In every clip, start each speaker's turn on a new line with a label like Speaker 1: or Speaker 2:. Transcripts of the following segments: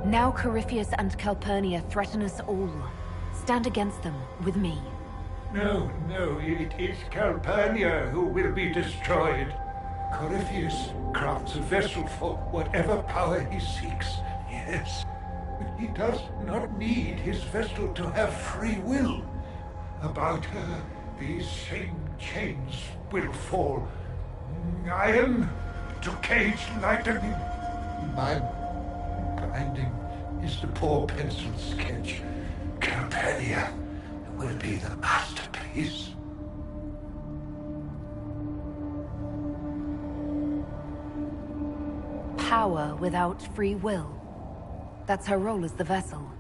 Speaker 1: Now Corypheus and Calpurnia threaten us all. Stand against them with me.
Speaker 2: No, it is Calpurnia who will be destroyed. Corypheus crafts a vessel for whatever power he seeks, yes. But he does not need his vessel to have free will. About her, these same chains will fall. Iron to cage lightning. My binding is the poor pencil sketch. Calpurnia will be the masterpiece.
Speaker 1: Power without free will. That's her role as the vessel.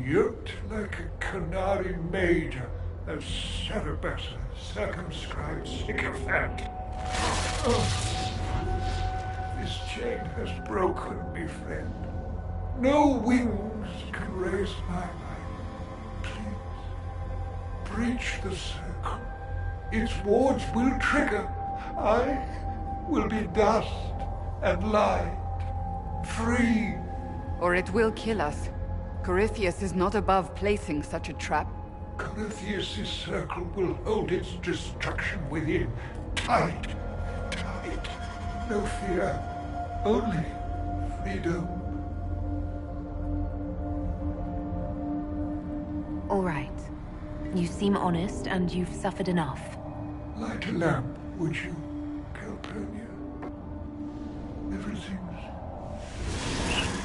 Speaker 2: Yoked like a Canary maid, a Cerberus, circumscribed sycophant. Oh, this chain has broken me, friend. No wings can raise my mind. Please, breach the circle. Its wards will trigger. I will be dust and light, free.
Speaker 3: Or it will kill us. Corypheus is not above placing such a trap.
Speaker 2: Corypheus' circle will hold its destruction within. Tight. No fear. Only freedom.
Speaker 1: All right. You seem honest, and you've suffered enough.
Speaker 2: Light a lamp, would you, Calpurnia? Everything's so dark.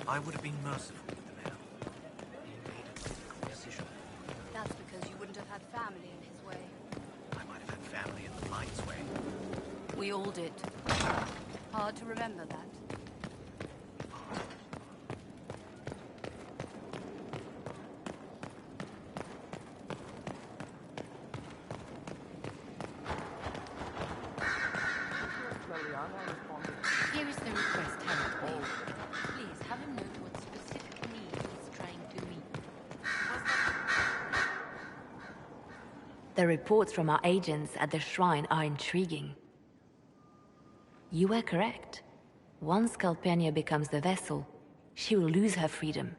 Speaker 4: I would have been merciful with the mail. He made a difficult decision.
Speaker 5: That's because you wouldn't have had family in his way.
Speaker 4: I might have had family in the light's way.
Speaker 5: We all did. Hard to remember that. Here is the request Herald made. Please have him note what specific needs
Speaker 1: The reports from our agents at the shrine are intriguing. You were correct. Once Calpurnia becomes the vessel, she will lose her freedom.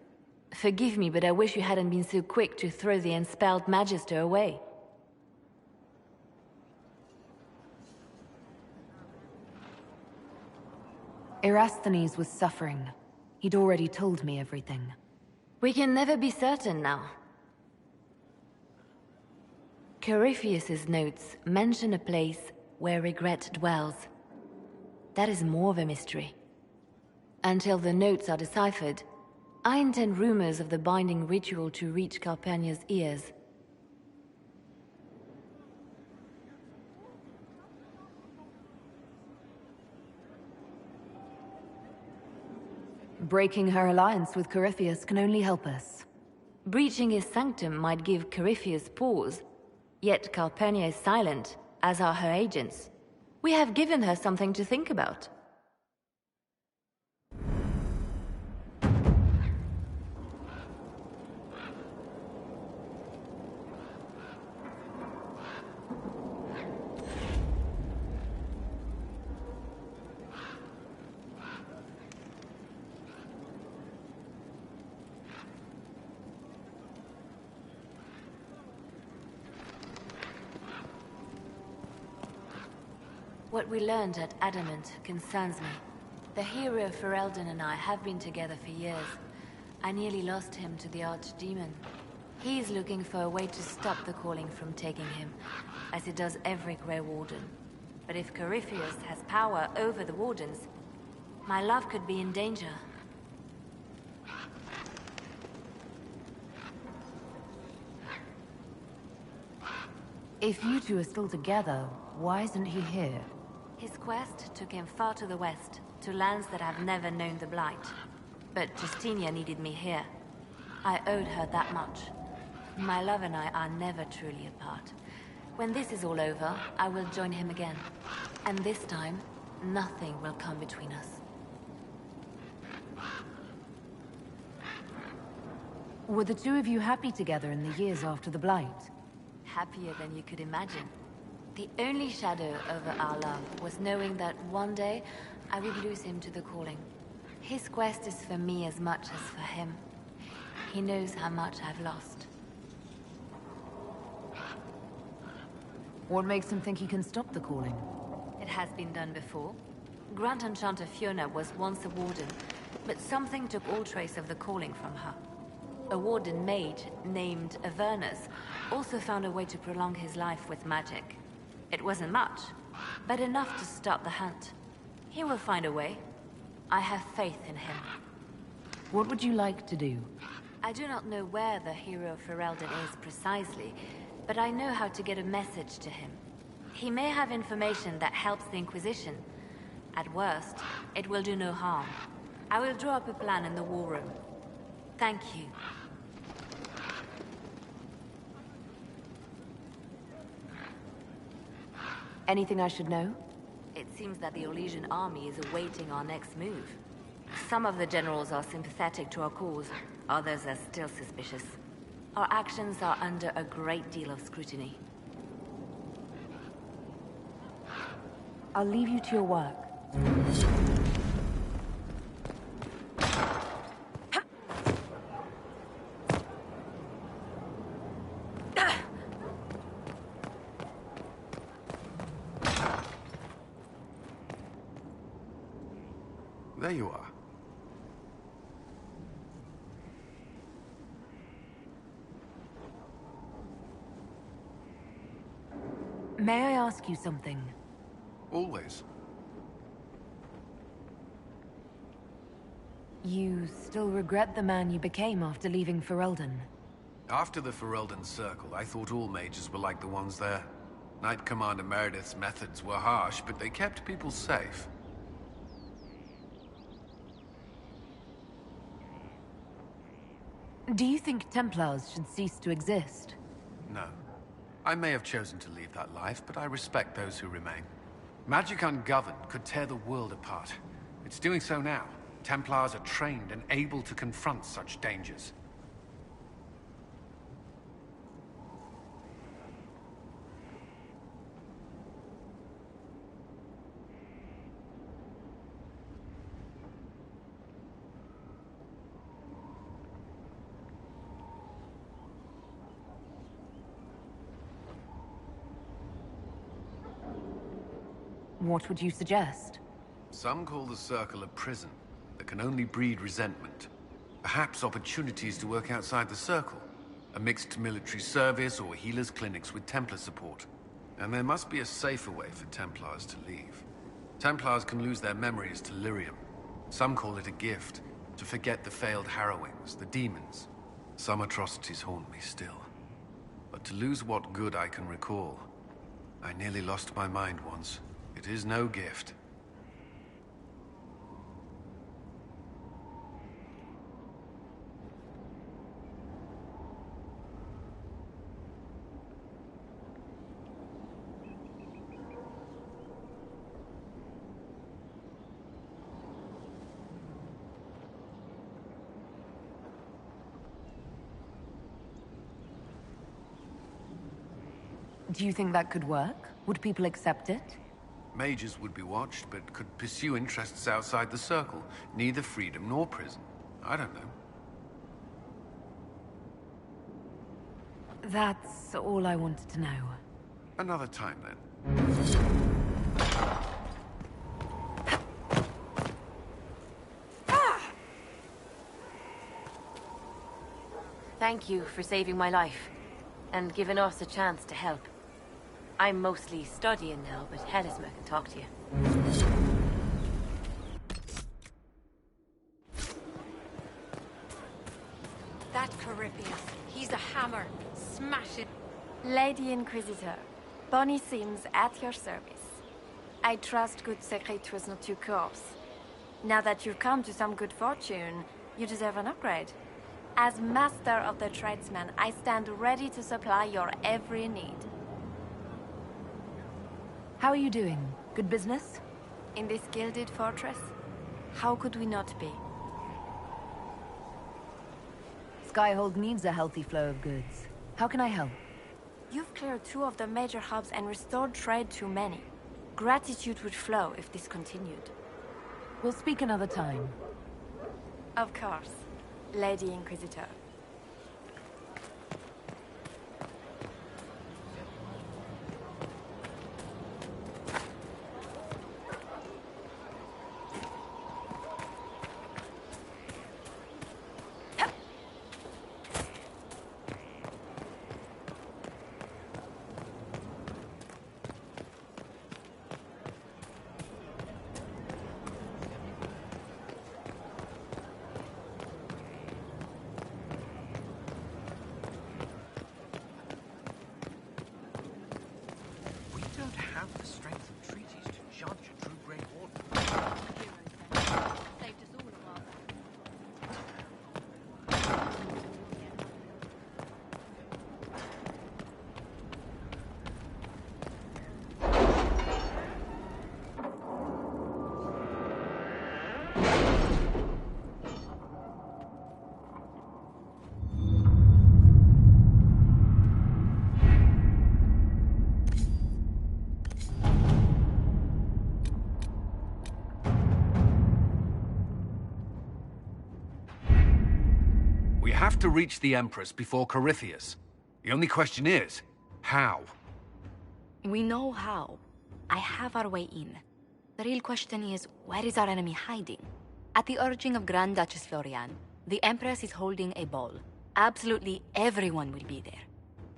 Speaker 1: Forgive me, but I wish you hadn't been so quick to throw the Enspelled Magister away. Erasthenes was suffering. He'd already told me everything. We can never be certain now. Corypheus's notes mention a place where regret dwells. That is more of a mystery. Until the notes are deciphered, I intend rumors of the binding ritual to reach Calpurnia's ears. Breaking her alliance with Corypheus can only help us. Breaching his sanctum might give Corypheus pause, yet Calpurnia is silent, as are her agents. We have given her something to think about. What we learned at Adamant concerns me. The hero Ferelden and I have been together for years. I nearly lost him to the Archdemon. He's looking for a way to stop the calling from taking him, as it does every Grey Warden. But if Corypheus has power over the Wardens, my love could be in danger. If you two are still together, why isn't he here? His quest took him far to the west, to lands that have never known the Blight. But Justinia needed me here. I owed her that much. My love and I are never truly apart. When this is all over, I will join him again. And this time, nothing will come between us. Were the two of you happy together in the years after the Blight? Happier than you could imagine. The only shadow over our love was knowing that one day I would lose him to the calling. His quest is for me as much as for him. He knows how much I've lost. What makes him think he can stop the calling? It has been done before. Grand Enchanter Fiona was once a warden, but something took all trace of the calling from her. A warden mage named Avernus also found a way to prolong his life with magic. It wasn't much, but enough to start the hunt. He will find a way. I have faith in him. What would you like to do? I do not know where the hero Ferelden is precisely, but I know how to get a message to him. He may have information that helps the Inquisition. At worst, it will do no harm. I will draw up a plan in the war room. Thank you. Anything I should know? It seems that the Orlesian army is awaiting our next move. Some of the generals are sympathetic to our cause, others are still suspicious. Our actions are under a great deal of scrutiny. I'll leave you to your work.
Speaker 6: There you are.
Speaker 1: May I ask you something?
Speaker 6: Always.
Speaker 1: You still regret the man you became after leaving Ferelden?
Speaker 6: After the Ferelden Circle, I thought all mages were like the ones there. Knight Commander Meredith's methods were harsh, but they kept people safe.
Speaker 1: Do you think Templars should cease to exist?
Speaker 6: No. I may have chosen to leave that life, but I respect those who remain. Magic ungoverned could tear the world apart. It's doing so now. Templars are trained and able to confront such dangers.
Speaker 1: What would you suggest?
Speaker 6: Some call the Circle a prison that can only breed resentment. Perhaps opportunities to work outside the Circle. A mixed military service or healers' clinics with Templar support. And there must be a safer way for Templars to leave. Templars can lose their memories to lyrium. Some call it a gift, to forget the failed harrowings, the demons. Some atrocities haunt me still. But to lose what good I can recall, I nearly lost my mind once. It is no gift.
Speaker 1: Do you think that could work? Would people accept it?
Speaker 6: Mages would be watched, but could pursue interests outside the Circle. Neither freedom nor prison. I don't know.
Speaker 1: That's all I wanted to know.
Speaker 6: Another time, then.
Speaker 7: Thank you for saving my life, and giving us a chance to help. I'm mostly studying now, but Hedisma can talk to you.
Speaker 5: That Corypheus, he's a hammer. Smash it.
Speaker 8: Lady Inquisitor, Bonnie Sims at your service. I trust good secret was not your course. Now that you've come to some good fortune, you deserve an upgrade. As Master of the Tradesman, I stand ready to supply your every need.
Speaker 1: How are you doing? Good business?
Speaker 8: In this gilded fortress, how could we not be?
Speaker 1: Skyhold needs a healthy flow of goods. How can I help?
Speaker 8: You've cleared 2 of the major hubs and restored trade to many. Gratitude would flow if this continued.
Speaker 1: We'll speak another time.
Speaker 8: Of course, Lady Inquisitor.
Speaker 4: We don't have the strength of treaties to judge a true Grey Warden.
Speaker 5: Saved us all a while back.
Speaker 6: We have to reach the Empress before Corypheus. The only question is, how?
Speaker 9: We know how. I have our way in. The real question is, where is our enemy hiding? At the urging of Grand Duchess Florian, the Empress is holding a ball. Absolutely everyone will be there.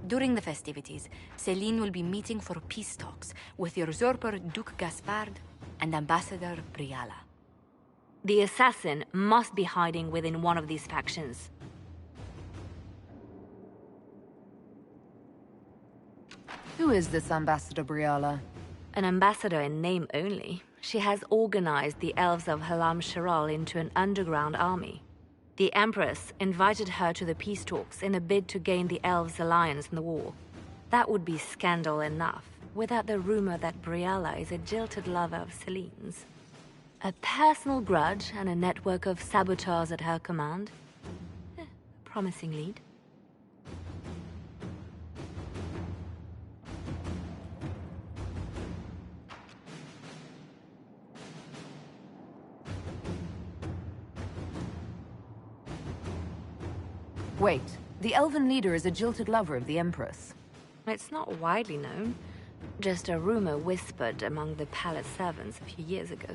Speaker 9: During the festivities, Celine will be meeting for peace talks with usurper Duke Gaspard and Ambassador Briala.
Speaker 1: The assassin must be hiding within one of these factions. Who is this Ambassador Briala? An ambassador in name only. She has organized the elves of Halam Sharal into an underground army. The Empress invited her to the peace talks in a bid to gain the elves' alliance in the war. That would be scandal enough, without the rumor that Briala is a jilted lover of Celine's. A personal grudge and a network of saboteurs at her command. Promising lead. Wait, the elven leader is a jilted lover of the Empress. It's not widely known, Just a rumor whispered among the palace servants a few years ago.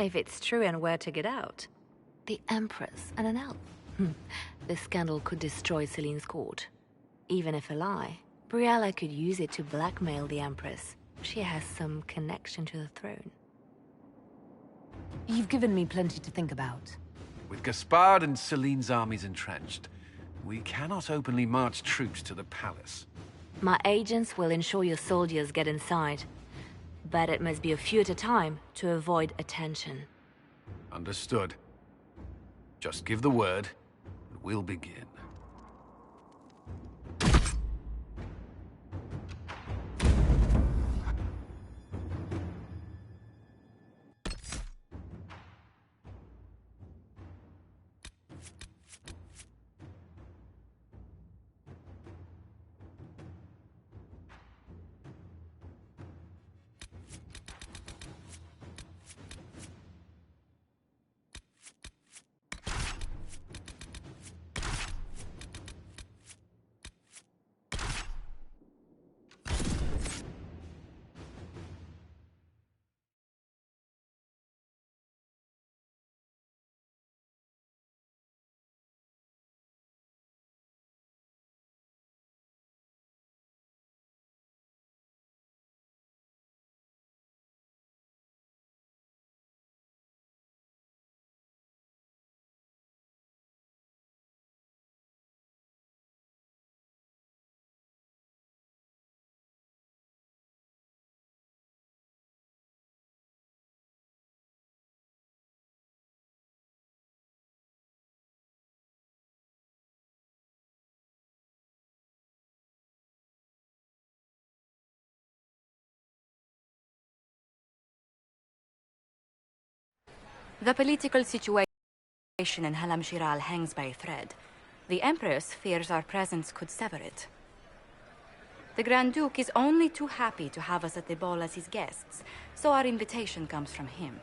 Speaker 1: If it's true and were to get out, the Empress and an elf. The scandal could destroy Celine's court. Even if a lie, Briella could use it to blackmail the Empress. She has some connection to the throne. You've given me plenty to think about.
Speaker 6: With Gaspard and Celine's armies entrenched, we cannot openly march troops to the palace.
Speaker 1: My agents will ensure your soldiers get inside. But it must be a few at a time to avoid attention.
Speaker 6: Understood. Just give the word, and we'll begin.
Speaker 9: The political situation in Halam Shiral hangs by a thread. The Empress fears our presence could sever it. The Grand Duke is only too happy to have us at the ball as his guests, so our invitation comes from him.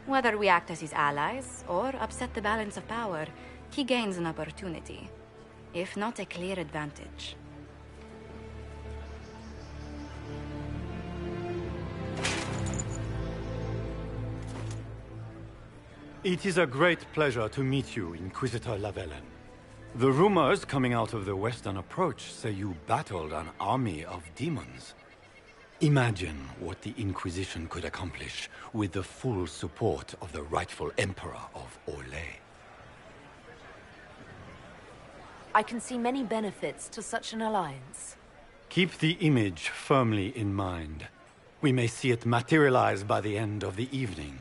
Speaker 9: Whether we act as his allies or upset the balance of power, he gains an opportunity, if not a clear advantage.
Speaker 10: It is a great pleasure to meet you, Inquisitor Lavellen. The rumors coming out of the Western Approach say you battled an army of demons. Imagine what the Inquisition could accomplish with the full support of the rightful Emperor of Orlais.
Speaker 1: I can see many benefits to such an alliance.
Speaker 10: Keep the image firmly in mind. We may see it materialize by the end of the evening.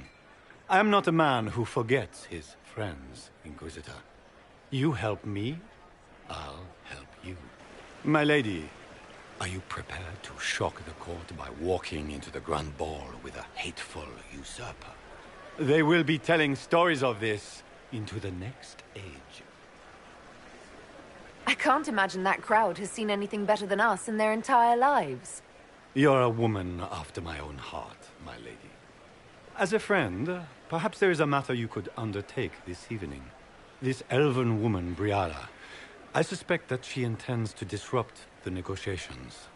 Speaker 10: I am not a man who forgets his friends, Inquisitor. You help me, I'll help you. My lady, are you prepared to shock the court by walking into the Grand Ball with a hateful usurper? They will be telling stories of this into the next age.
Speaker 1: I can't imagine that crowd has seen anything better than us in their entire lives.
Speaker 10: You're a woman after my own heart, my lady. As a friend, perhaps there is a matter you could undertake this evening. This elven woman, Briella, I suspect that she intends to disrupt the negotiations.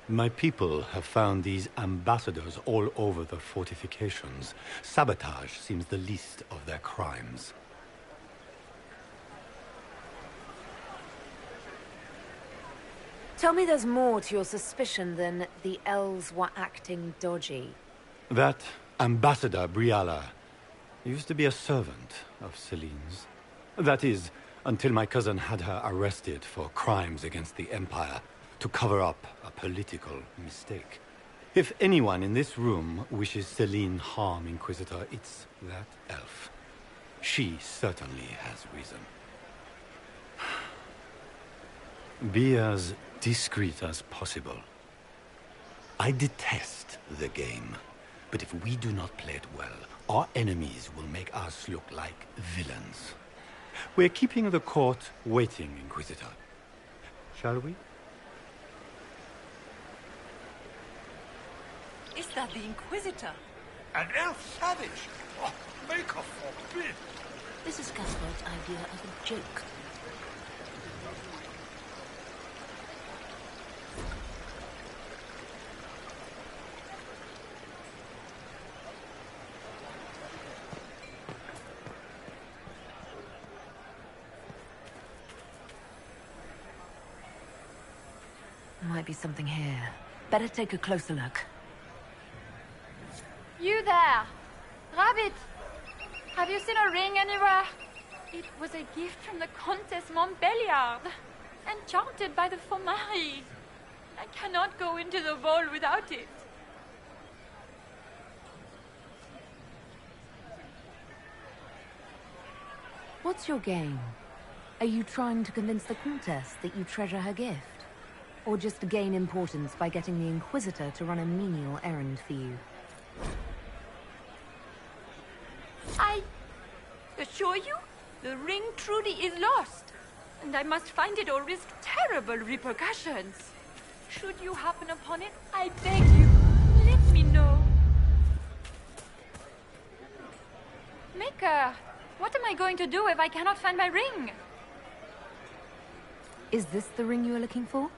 Speaker 10: My people have found these ambassadors all over the fortifications. Sabotage seems the least of their crimes.
Speaker 1: Tell me there's more to your suspicion than the elves were acting dodgy.
Speaker 10: That Ambassador Briella used to be a servant of Celine's. That is, until my cousin had her arrested for crimes against the Empire to cover up a political mistake. If anyone in this room wishes Celine harm, Inquisitor, it's that elf. She certainly has reason. Be as discreet as possible. I detest the game, but if we do not play it well, our enemies will make us look like villains. We're keeping the court waiting, Inquisitor. Shall we?
Speaker 5: Is that the Inquisitor?
Speaker 2: An elf savage? Oh, make her forbid.
Speaker 1: This is Gaspard's idea of a joke. might be something here. Better take a closer look.
Speaker 8: You there! Rabbit! Have you seen a ring anywhere? It was a gift from the Countess Montbelliard, enchanted by the Fomari. I cannot go into the ball without it.
Speaker 1: What's your game? Are you trying to convince the Countess that you treasure her gift? Or just to gain importance by getting the Inquisitor to run a menial errand for you?
Speaker 8: I assure you, the ring truly is lost, and I must find it or risk terrible repercussions. Should you happen upon it, I beg you, let me know. Maker, what am I going to do if I cannot find my ring?
Speaker 1: Is this the ring you are looking for?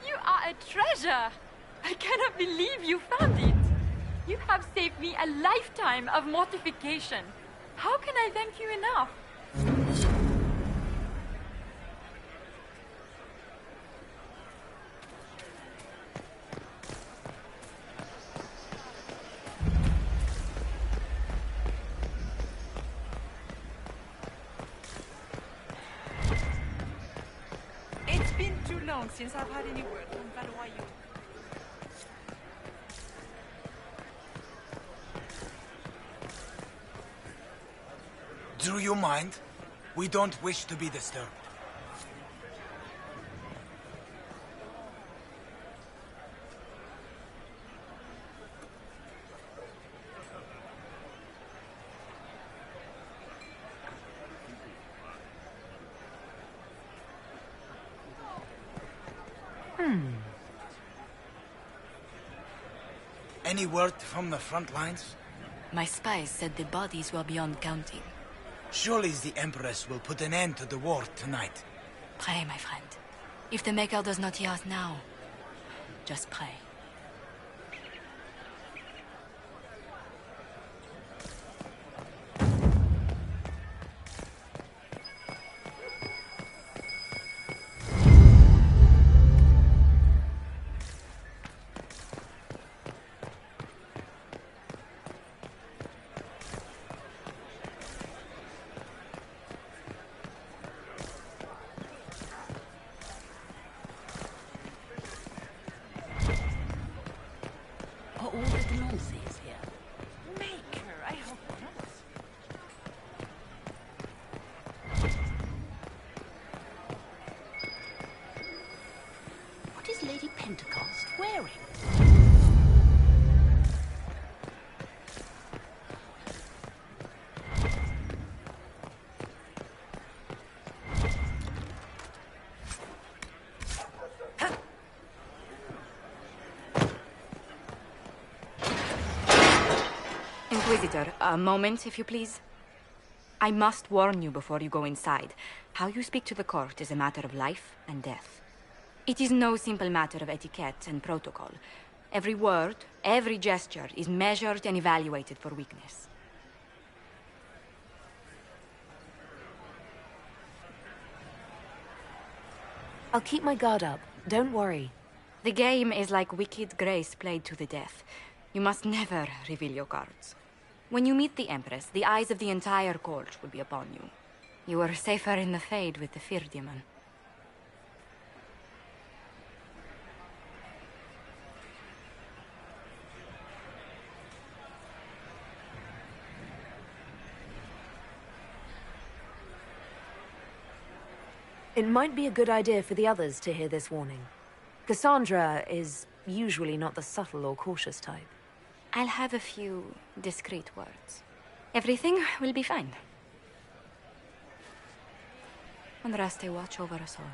Speaker 8: You are a treasure! I cannot believe you found it! You have saved me a lifetime of mortification. How can I thank you enough?
Speaker 5: It's been too long since I've had any word from Valois.
Speaker 11: Do you mind? We don't wish to be disturbed. Any word from the front lines?
Speaker 9: My spies said the bodies were beyond counting.
Speaker 11: Surely the Empress will put an end to the war tonight.
Speaker 9: Pray, my friend. If the Maker does not hear us now, just pray.
Speaker 5: Are all the Delancey's here? Maker, I hope not. What is Lady Pentecost wearing?
Speaker 9: Inquisitor, a moment, if you please. I must warn you before you go inside. How you speak to the court is a matter of life and death. It is no simple matter of etiquette and protocol. Every word, every gesture is measured and evaluated for weakness.
Speaker 1: I'll keep my guard up. Don't worry.
Speaker 9: The game is like Wicked Grace played to the death. You must never reveal your cards. When you meet the Empress, the eyes of the entire court will be upon you. You are safer in the Fade with the Fear Demon.
Speaker 1: It might be a good idea for the others to hear this warning. Cassandra is usually not the subtle or cautious type.
Speaker 9: I'll have a few discreet words. Everything will be fine. Andraste, watch over us all.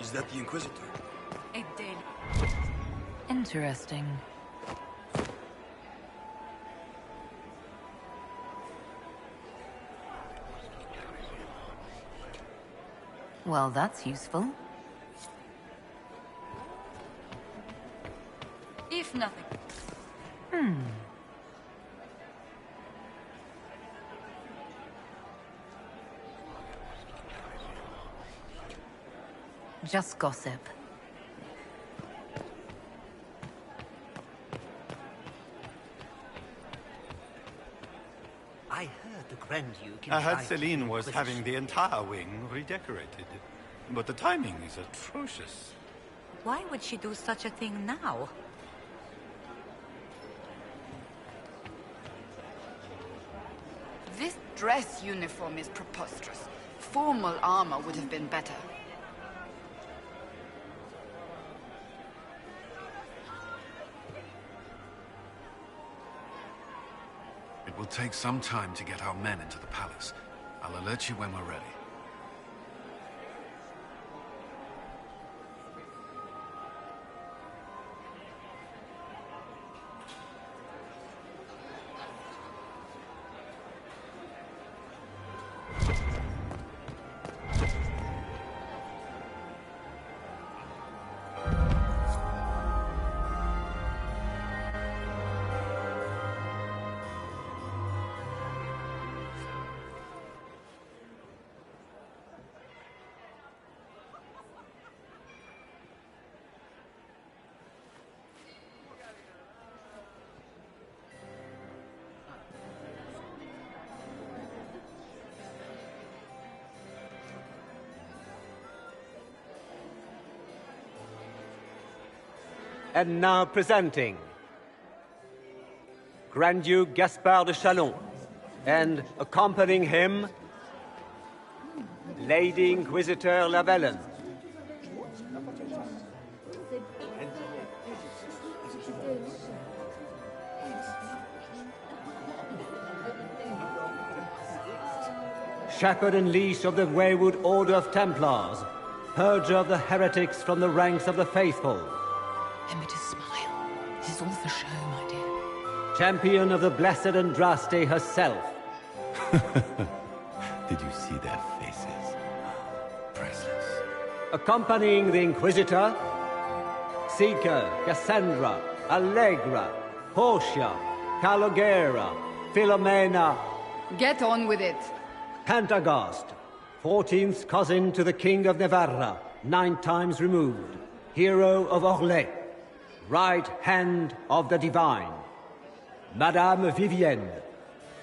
Speaker 11: Is that the Inquisitor?
Speaker 5: It did.
Speaker 1: Interesting. Well, that's useful.
Speaker 5: If nothing.
Speaker 1: Just gossip.
Speaker 12: I heard the Grand Duke...
Speaker 10: I heard Celine was having the entire wing redecorated. But the timing is atrocious.
Speaker 5: Why would she do such a thing now?
Speaker 3: This dress uniform is preposterous. Formal armor would have been better.
Speaker 6: It will take some time to get our men into the palace. I'll alert you when we're ready.
Speaker 13: And now presenting Grand Duke Gaspard de Chalon, and accompanying him, Lady Inquisitor Lavellen. Shepherd and leash of the wayward Order of Templars, purger of the heretics from the ranks of the faithful.
Speaker 5: Remember to smile. This is all for show, my dear.
Speaker 13: Champion of the Blessed Andraste herself.
Speaker 10: Did you see their faces? Priceless.
Speaker 13: Accompanying the Inquisitor, Seeker, Cassandra, Allegra, Portia, Calogera, Philomena.
Speaker 3: Get on with it.
Speaker 13: Pantagast, 14th cousin to the King of Navarra, 9 times removed. Hero of Orlais, right hand of the divine. Madame Vivienne,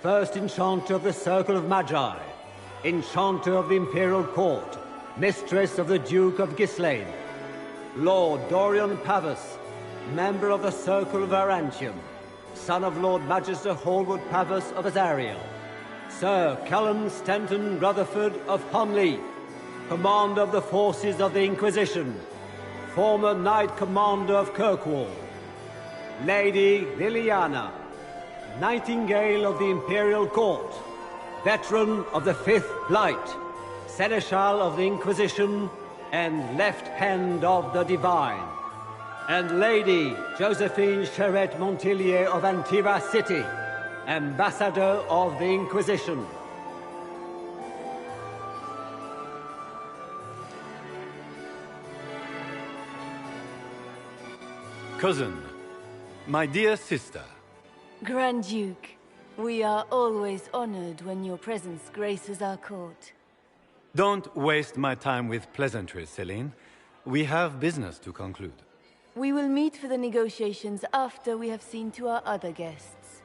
Speaker 13: first enchanter of the Circle of Magi, enchanter of the Imperial Court, mistress of the Duke of Ghislaine. Lord Dorian Pavus, member of the Circle of Arantium, son of Lord Magister Hallward Pavus of Azariel. Sir Callum Stanton Rutherford of Hunley, commander of the forces of the Inquisition, former Knight Commander of Kirkwall. Lady Liliana, Nightingale of the Imperial Court, veteran of the Fifth Blight, Seneschal of the Inquisition, and left hand of the Divine. And Lady Josephine Charette Montillier of Antiva City, Ambassador of the Inquisition.
Speaker 10: Cousin, my dear sister.
Speaker 14: Grand Duke, we are always honored when your presence graces our court.
Speaker 10: Don't waste my time with pleasantries, Celine. We have business to conclude.
Speaker 14: We will meet for the negotiations after we have seen to our other guests.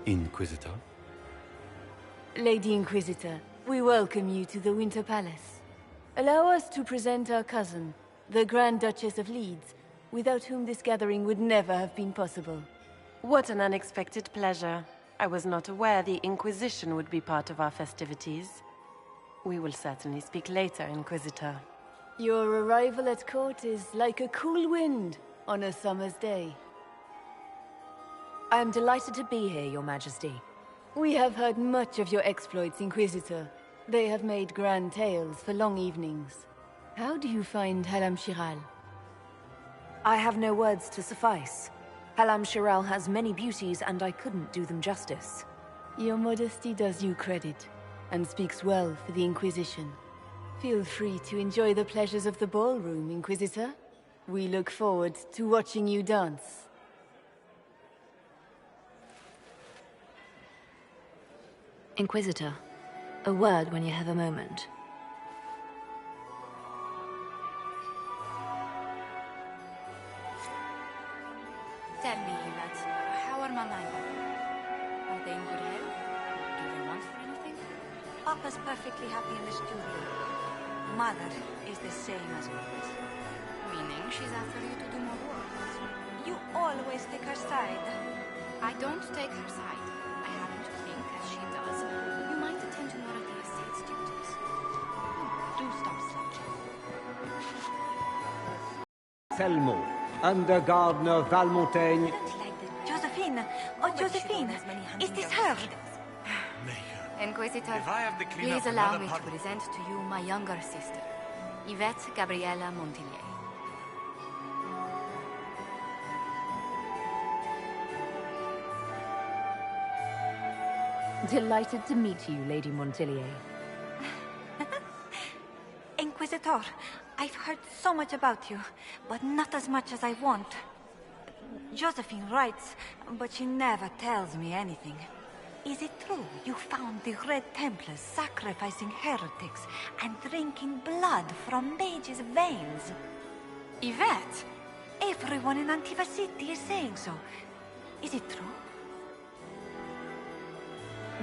Speaker 10: Inquisitor?
Speaker 14: Lady Inquisitor, we welcome you to the Winter Palace. Allow us to present our cousin, the Grand Duchess of Leeds, without whom this gathering would never have been possible.
Speaker 7: What an unexpected pleasure. I was not aware the Inquisition would be part of our festivities. We will certainly speak later, Inquisitor.
Speaker 14: Your arrival at court is like a cool wind on a summer's day.
Speaker 1: I am delighted to be here, Your Majesty.
Speaker 14: We have heard much of your exploits, Inquisitor. They have made grand tales for long evenings. How do you find Halam Shiral?
Speaker 1: I have no words to suffice. Halam Shiral has many beauties, and I couldn't do them justice.
Speaker 14: Your modesty does you credit, and speaks well for the Inquisition. Feel free to enjoy the pleasures of the ballroom, Inquisitor. We look forward to watching you dance.
Speaker 1: Inquisitor, a word when you have a moment.
Speaker 9: Tell me, Yvette, how are Manaima? Are they in good health? Do they want for anything?
Speaker 15: Papa's perfectly happy in the studio. Mother is the same as always.
Speaker 9: Meaning she's after you to do more work.
Speaker 15: You always take her side.
Speaker 9: I don't take her side. I happen to think, as she does, you might attend to more of the estate's duties. Do stop slouching.
Speaker 13: Selmo, under Gardener Valmontaigne.
Speaker 15: Josephine! Oh, Josephine! Is this her?
Speaker 9: Inquisitor,
Speaker 4: If I have to clean
Speaker 9: please
Speaker 4: up
Speaker 9: allow
Speaker 4: another
Speaker 9: me to
Speaker 4: puddle.
Speaker 9: present to you my younger sister, Yvette Gabriella Montillier.
Speaker 1: Delighted to meet you, Lady Montillier.
Speaker 15: Inquisitor, I've heard so much about you, but not as much as I want. Josephine writes, but she never tells me anything. Is it true you found the Red Templars sacrificing heretics and drinking blood from mages' veins?
Speaker 9: Yvette?
Speaker 15: Everyone in Antiva City is saying so. Is it true?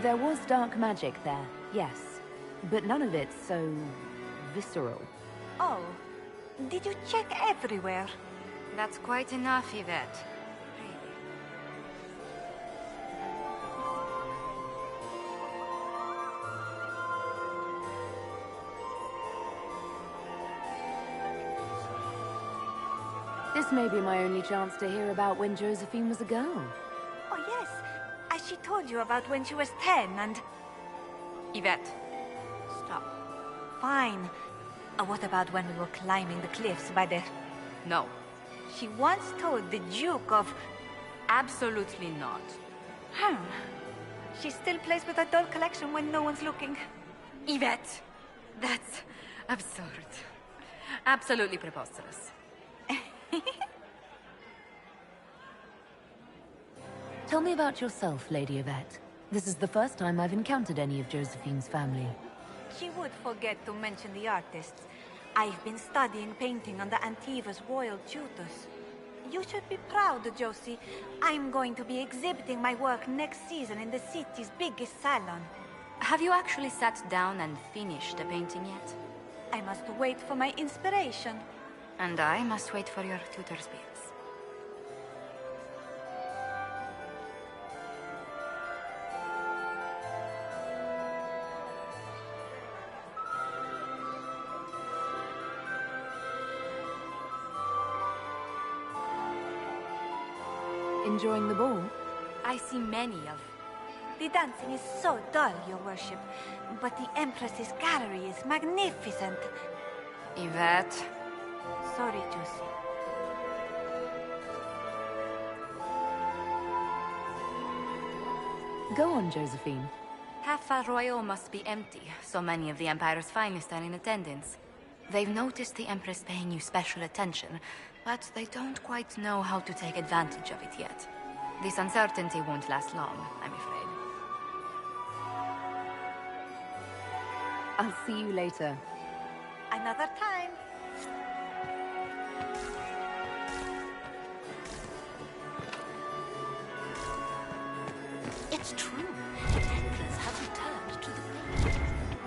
Speaker 1: There was dark magic there, yes. But none of it so visceral.
Speaker 15: Oh, did you check everywhere?
Speaker 9: That's quite enough, Yvette.
Speaker 1: This may be my only chance to hear about when Josephine was a girl.
Speaker 15: Oh, yes. As she told you about when she was 10 and...
Speaker 9: Yvette, stop.
Speaker 15: Fine. What about when we were climbing the cliffs by the...
Speaker 9: No.
Speaker 15: She once told the Duke of...
Speaker 9: Absolutely not.
Speaker 15: Huh. She still plays with her doll collection when no one's looking.
Speaker 9: Yvette, that's absurd. Absolutely preposterous.
Speaker 1: Tell me about yourself, Lady Yvette. This is the first time I've encountered any of Josephine's family.
Speaker 15: She would forget to mention the artists. I've been studying painting under Antiva's royal tutors. You should be proud, Josie. I'm going to be exhibiting my work next season in the city's biggest salon.
Speaker 9: Have you actually sat down and finished the painting yet?
Speaker 15: I must wait for my inspiration.
Speaker 9: And I must wait for your tutor's bills.
Speaker 1: Enjoying the ball?
Speaker 9: I see many of...
Speaker 15: The dancing is so dull, Your Worship. But the Empress's gallery is magnificent.
Speaker 9: Yvette.
Speaker 15: Sorry, Josie.
Speaker 1: Go on, Josephine.
Speaker 9: Half Arroyo must be empty. So many of the Empire's finest are in attendance. They've noticed the Empress paying you special attention, but they don't quite know how to take advantage of it yet. This uncertainty won't last long, I'm afraid.
Speaker 1: I'll see you later.
Speaker 15: Another time.
Speaker 5: It's true. The Templars have returned to the...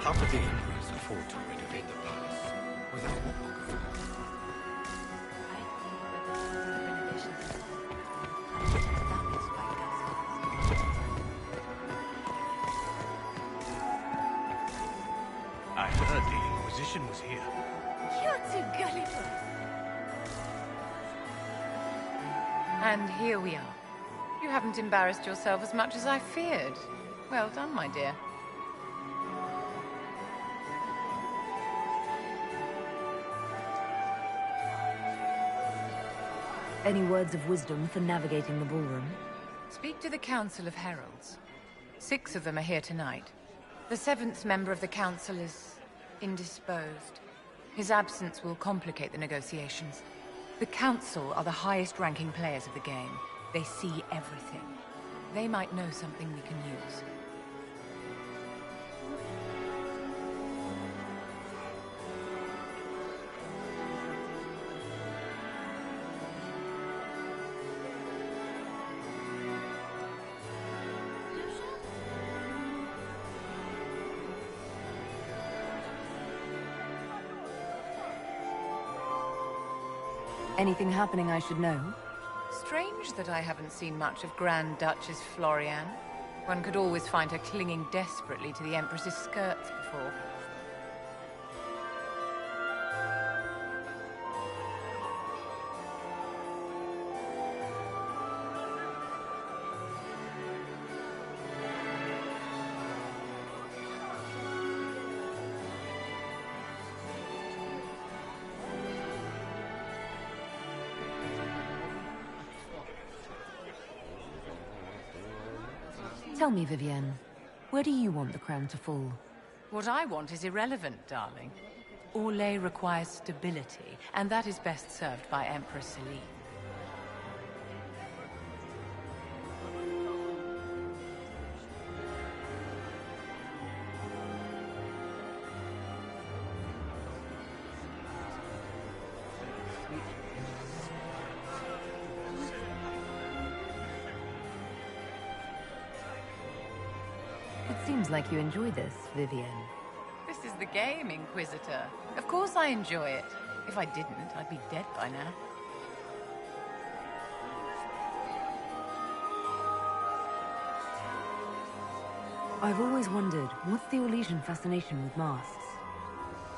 Speaker 10: How could the Emperors afford to renovate the palace without war?
Speaker 4: I heard the Inquisition was here.
Speaker 14: You're too gullible.
Speaker 16: And here we are. You haven't embarrassed yourself as much as I feared. Well done, my dear.
Speaker 1: Any words of wisdom for navigating the ballroom?
Speaker 16: Speak to the Council of Heralds. 6 of them are here tonight. The 7th member of the Council is indisposed. His absence will complicate the negotiations. The Council are the highest-ranking players of the game. They see everything. They might know something we can use.
Speaker 1: Anything happening I should know?
Speaker 16: Strange that I haven't seen much of Grand Duchess Florian. One could always find her clinging desperately to the Empress's skirts before.
Speaker 1: Tell me, Vivienne, where do you want the crown to fall?
Speaker 16: What I want is irrelevant, darling. Orlais requires stability, and that is best served by Empress Celine.
Speaker 1: It seems like you enjoy this, Vivienne.
Speaker 16: This is the game, Inquisitor. Of course I enjoy it. If I didn't, I'd be dead by now.
Speaker 1: I've always wondered, what's the Orlesian fascination with masks?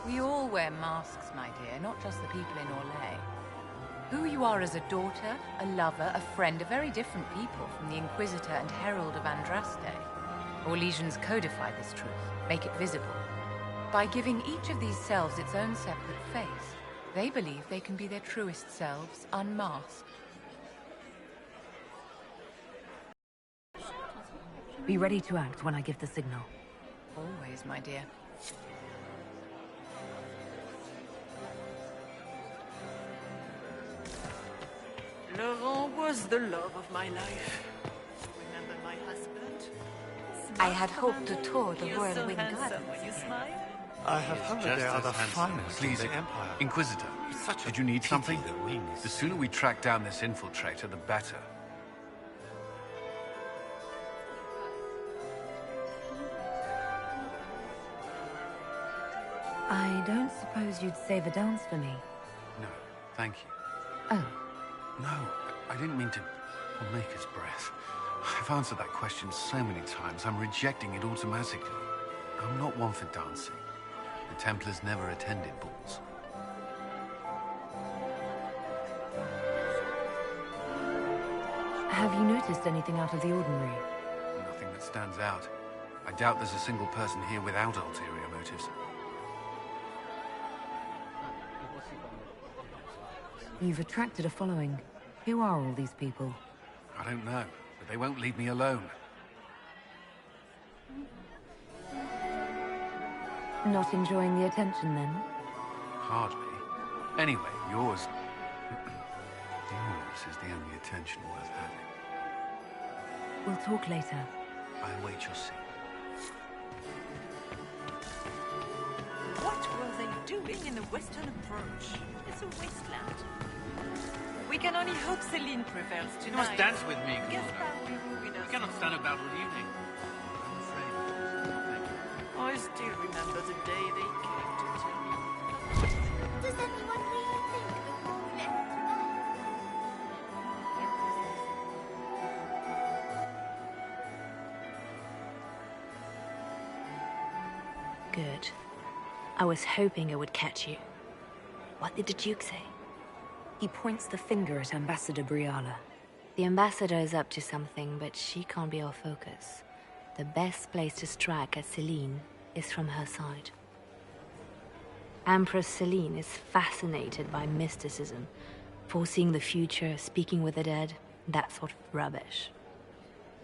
Speaker 16: We all wear masks, my dear, not just the people in Orlais. Who you are as a daughter, a lover, a friend are very different people from the Inquisitor and Herald of Andraste. Orlesians codify this truth, make it visible. By giving each of these selves its own separate face, they believe they can be their truest selves, unmasked.
Speaker 1: Be ready to act when I give the signal.
Speaker 16: Always, my dear.
Speaker 5: Laurent was the love of my life. Remember my husband?
Speaker 15: I had hoped to tour the Royal Wing Gardens.
Speaker 10: I have heard they are the finest
Speaker 6: Please,
Speaker 10: in the Empire.
Speaker 6: Inquisitor, did you need something? The sooner we track down this infiltrator, the better.
Speaker 1: I don't suppose you'd save a dance for me?
Speaker 6: No, thank you.
Speaker 1: Oh.
Speaker 6: No, I didn't mean to make us breath. I've answered that question so many times, I'm rejecting it automatically. I'm not one for dancing. The Templars never attended balls.
Speaker 1: Have you noticed anything out of the ordinary?
Speaker 6: Nothing that stands out. I doubt there's a single person here without ulterior motives.
Speaker 1: You've attracted a following. Who are all these people?
Speaker 6: I don't know, but they won't leave me alone.
Speaker 1: Not enjoying the attention, then?
Speaker 6: Hardly. Anyway, yours... yours is the only attention worth having.
Speaker 1: We'll talk later.
Speaker 6: I await your seat.
Speaker 5: What were they doing in the western approach? It's a wasteland. We can only hope Celine prevails tonight.
Speaker 17: You must dance with me,
Speaker 5: Gaspard
Speaker 17: Commander.
Speaker 5: will ruin us.
Speaker 17: We cannot stand about all evening.
Speaker 5: I still remember the day they came to tell me.
Speaker 18: Does anyone really think the war left tonight?
Speaker 1: Good. I was hoping it would catch you. What did the Duke say? He points the finger at Ambassador Briala. The Ambassador is up to something, but she can't be our focus. The best place to strike at Celine is from her side. Empress Celine is fascinated by mysticism, Foreseeing the future, speaking with the dead, that sort of rubbish.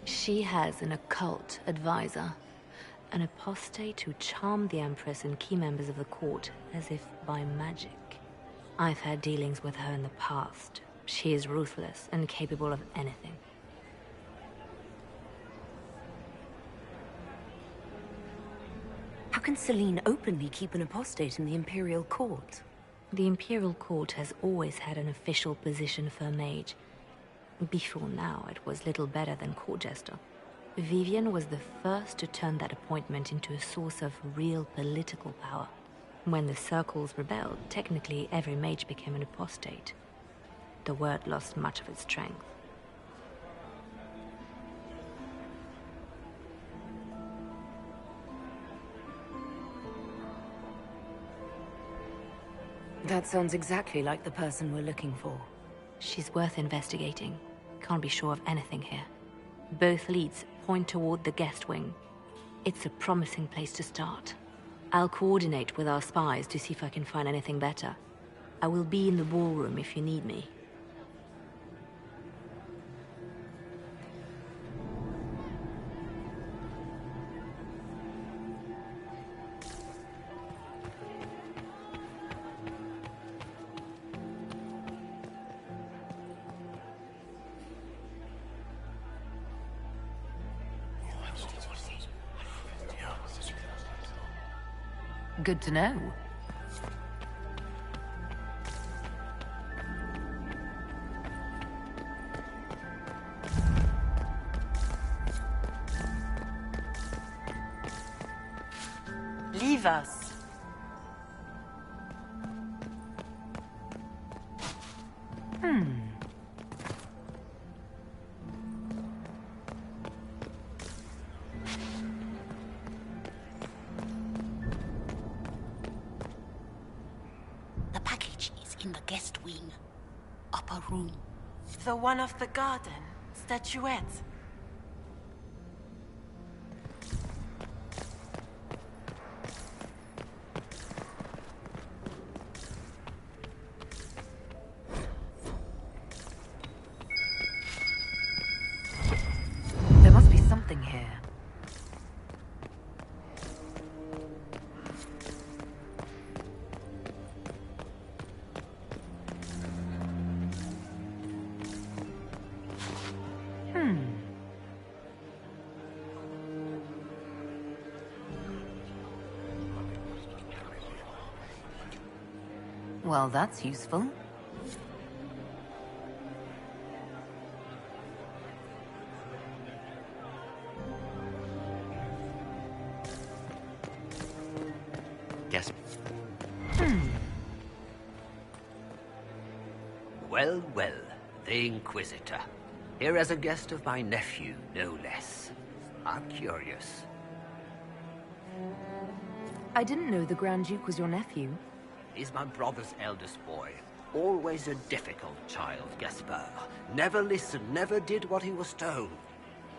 Speaker 1: She has an occult advisor, an apostate who charmed the Empress and key members of the court as if by magic. I've had dealings with her in the past. She is ruthless and capable of anything.
Speaker 19: How can Celine openly keep an apostate in the Imperial Court?
Speaker 1: The Imperial Court has always had an official position for a mage. Before now, it was little better than court jester. Vivian was the first to turn that appointment into a source of real political power. When the circles rebelled, technically every mage became an apostate. The word lost much of its strength.
Speaker 19: That sounds exactly like the person we're looking for.
Speaker 1: She's worth investigating. Can't be sure of anything here. Both leads point toward the guest wing. It's a promising place to start. I'll coordinate with our spies to see if I can find anything better. I will be in the ballroom if you need me.
Speaker 16: Good to know.
Speaker 7: Leave us.
Speaker 18: The package is in the guest wing. Upper room.
Speaker 7: The one off the garden. Statuette.
Speaker 16: There must be something here. Well, that's useful.
Speaker 20: Yes.
Speaker 21: Well, well, the Inquisitor. Here as a guest of my nephew, no less. I'm curious.
Speaker 16: I didn't know the Grand Duke was your nephew.
Speaker 21: He's my brother's eldest boy. Always a difficult child, Gaspard. Never listened, never did what he was told.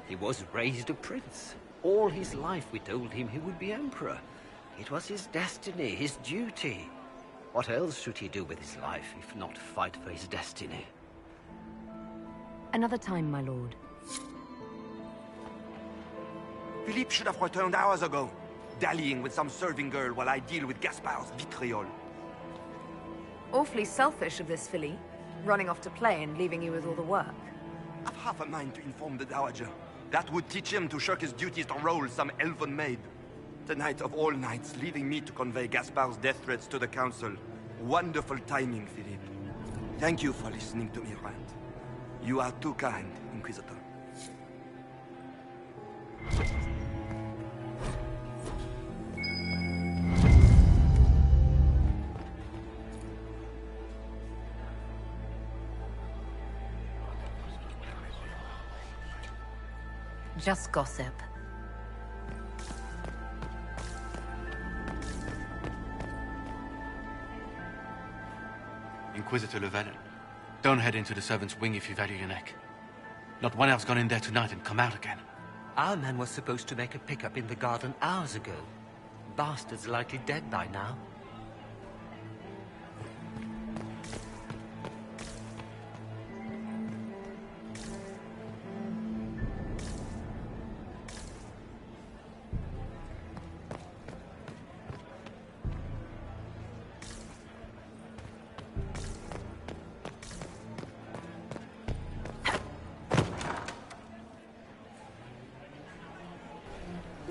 Speaker 21: He was raised a prince. All his life we told him he would be emperor. It was his destiny, his duty. What else should he do with his life, if not fight for his destiny?
Speaker 16: Another time, my lord.
Speaker 22: Philippe should have returned hours ago, dallying with some serving girl while I deal with Gaspard's vitriol.
Speaker 23: Awfully selfish of this filly, running off to play and leaving you with all the work.
Speaker 22: I've half a mind to inform the Dowager. That would teach him to shirk his duties to roll some elven maid. Tonight of all nights, leaving me to convey Gaspard's death threats to the Council. Wonderful timing, Philippe. Thank you for listening to me rant. You are too kind, Inquisitor.
Speaker 16: Just gossip.
Speaker 6: Inquisitor Llewellyn, don't head into the servants' wing if you value your neck. Not one elf's gone in there tonight and come out again.
Speaker 21: Our man was supposed to make a pickup in the garden hours ago. Bastard's likely dead by now.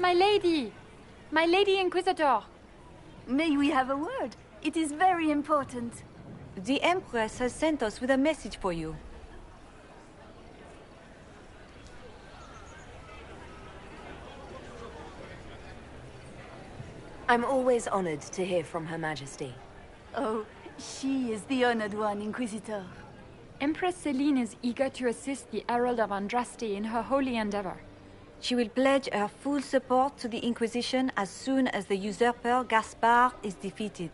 Speaker 2: My lady! My lady Inquisitor!
Speaker 14: May we have a word? It is very important.
Speaker 15: The Empress has sent us with a message for you.
Speaker 19: I'm always honored to hear from Her Majesty.
Speaker 14: Oh, she is the honored one, Inquisitor.
Speaker 2: Empress Celine is eager to assist the Herald of Andraste in her holy endeavor.
Speaker 15: She will pledge her full support to the Inquisition as soon as the usurper Gaspard is defeated.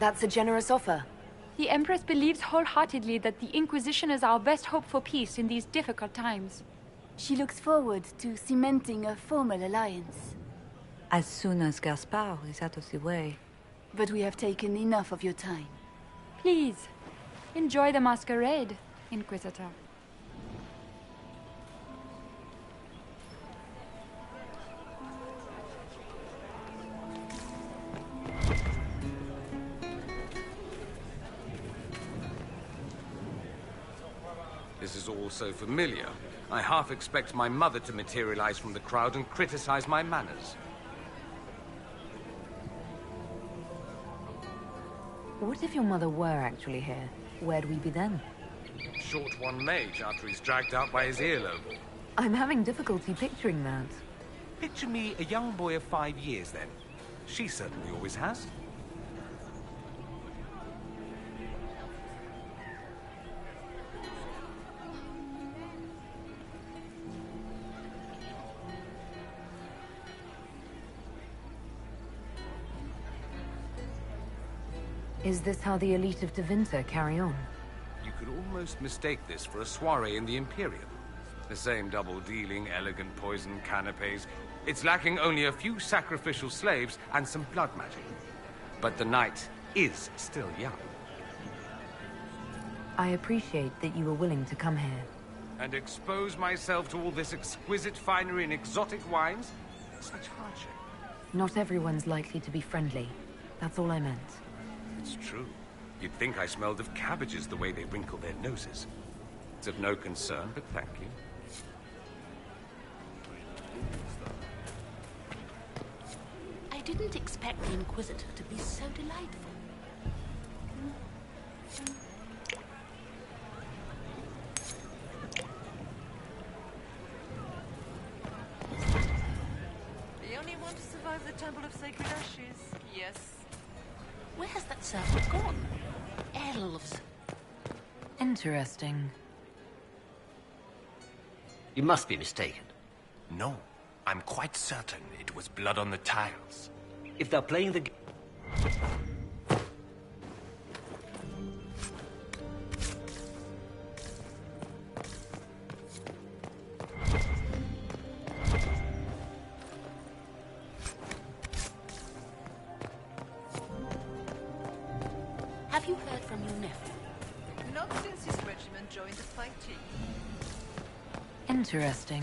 Speaker 19: That's a generous offer.
Speaker 2: The Empress believes wholeheartedly that the Inquisition is our best hope for peace in these difficult times.
Speaker 14: She looks forward to cementing a formal alliance.
Speaker 15: As soon as Gaspard is out of the way.
Speaker 14: But we have taken enough of your time.
Speaker 2: Please, enjoy the masquerade, Inquisitor.
Speaker 8: This is all so familiar. I half expect my mother to materialize from the crowd and criticize my manners.
Speaker 19: What if your mother were actually here? Where'd we be then?
Speaker 8: Short one mage after he's dragged out by his earlobe.
Speaker 19: I'm having difficulty picturing that.
Speaker 8: Picture me a young boy of 5 years then. She certainly always has.
Speaker 19: Is this how the elite of Tevinter carry on?
Speaker 8: You could almost mistake this for a soiree in the Imperium. The same double-dealing, elegant poison canapes. It's lacking only a few sacrificial slaves and some blood magic. But the night is still young.
Speaker 19: I appreciate that you were willing to come here.
Speaker 8: And expose myself to all this exquisite finery and exotic wines? Such hardship.
Speaker 19: Not everyone's likely to be friendly. That's all I meant.
Speaker 8: It's true. You'd think I smelled of cabbages the way they wrinkle their noses. It's of no concern, but thank you.
Speaker 18: I didn't expect the Inquisitor to be so delightful.
Speaker 5: The only one to survive the Temple of Sacred Ashes. Yes.
Speaker 18: Where has that servant gone? Elves.
Speaker 19: Interesting.
Speaker 21: You must be mistaken.
Speaker 4: No, I'm quite certain it was blood on the tiles.
Speaker 21: If they're playing the game...
Speaker 18: Have you heard from your nephew?
Speaker 5: Not since his regiment joined the fighting.
Speaker 19: Interesting.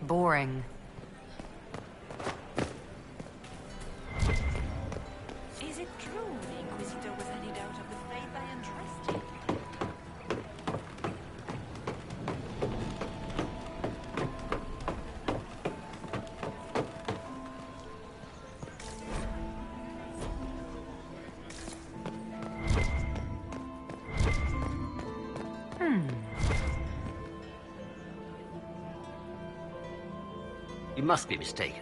Speaker 19: Boring.
Speaker 5: Is it true the Inquisitor was headed out of the faith by Andraste?
Speaker 21: You must be mistaken.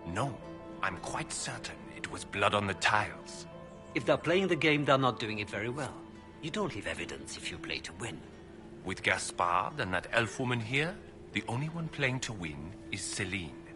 Speaker 4: No, I'm quite certain it was blood on the tiles.
Speaker 21: If they're playing the game, they're not doing it very well. You don't leave evidence if you play to win.
Speaker 4: With Gaspard and that elf woman here, the only one playing to win is Celine.